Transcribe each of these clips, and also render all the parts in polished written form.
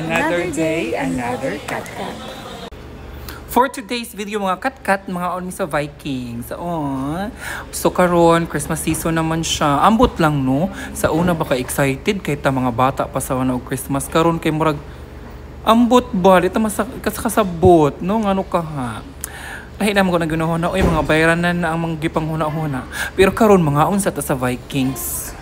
Another day, another kat-kat. For today's video mga kat-kat, mga on sa Vikings. So karon Christmas season naman siya. Ambot lang no. Sa una baka excited kay ta mga bata pa sa og Christmas karon kay murag ambot ba dito kasabot no ngano ka ha. Lahi naman ko na ginuhuna oy mga bayranan na ang mga gipanghuna-huna. Pero karon mga unsa ta sa Vikings.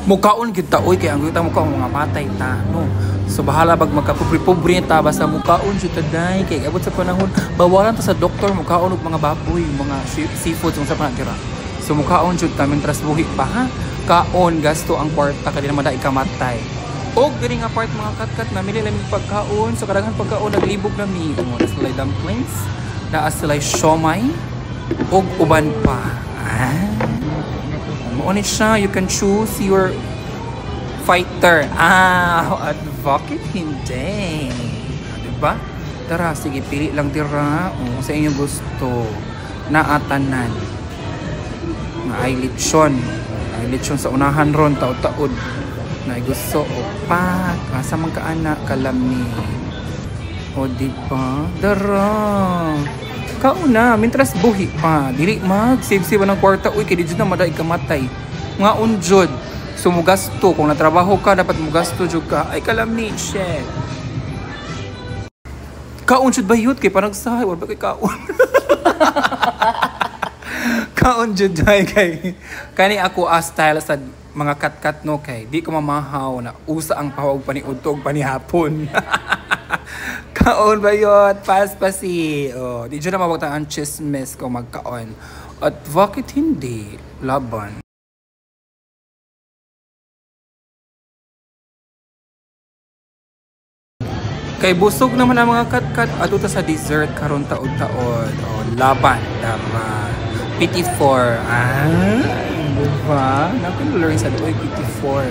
Mukaon gid ta oy kay ang kita muka mga patay ta no. So bahala bag magkapubri-pubri ta basta mukaon jud taday kay abot sa panahon bawalan ta sa doktor mukaon og mga baboy, mga seafood sa panatira. So mukaon jud ta mentras buhi pa ha. Kaon gasto ang kwarta kadi na maday kamatay. Og diri nga part mga kat-kat namili lang pagkaon so kadaghan pagkaon naglibog na mi. Mo sila dumplings, naa sila siomai og uban pa. Mo ni siya, you can choose your fighter. Advocate hindi. Diba? Tara, sige, pili lang tira. Sa inyo gusto. Naatanan. Ay lechon. Ay lechon sa unahan ron, taod-taod. Na gusto. Opak. Asa man ka anak, kalami. O diba? Tara. Kauna, mintras buhi pa. Dili mag-save-save ng kwarta. Uy, kaya di dyan na maday kamatay. Nga unjod. So mugasto, kung natrabaho ka, dapat mugasto jud ka. Ay kalami, shit. Kaon jud ba yun? Kay parang sahay, wala ba kay kaon? Kaon jud kay. Kani ako style sa mga kat-kat no kay. Di ko mamahaw na usa ang pawag paniudtog panihapon. Kaon ba yun? Pas-pasi. Di dyan na mabagtan ang chismis kung magkaon. At bakit hindi? Laban. Kay busog naman ang mga kat-kat ato ta sa dessert karon taod-taod. Laban, tama. PT4. Diba? Naku-learn sa doy PT4.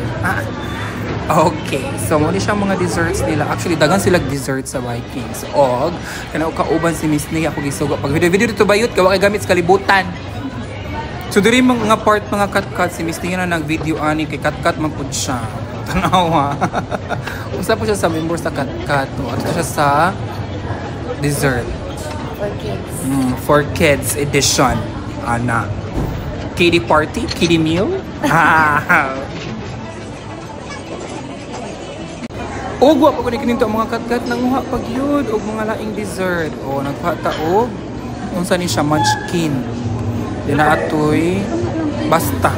Okay. So mo ni siyang mga desserts nila. Actually dagan sila dessert sa Vikings. Og kana kauban si Miss Nia ako gisugo pag video dito bayot kay wa kay gamit sa kalibutan. So diri mga part mga kat-kat si Miss Nia na nag-video ani kay kat-kat man pud siya. Tanawa. Usa po siya sa members sa kat-kat. Ato siya sa dessert. For kids. For kids edition. Ana. Kiddie party? Kiddie meal? Og wa pa ko ni kininto mga kat-kat nanguha pag yun og mga laing dessert. Nagkuha ta og unsa ni siya munchkin. Dina atoy basta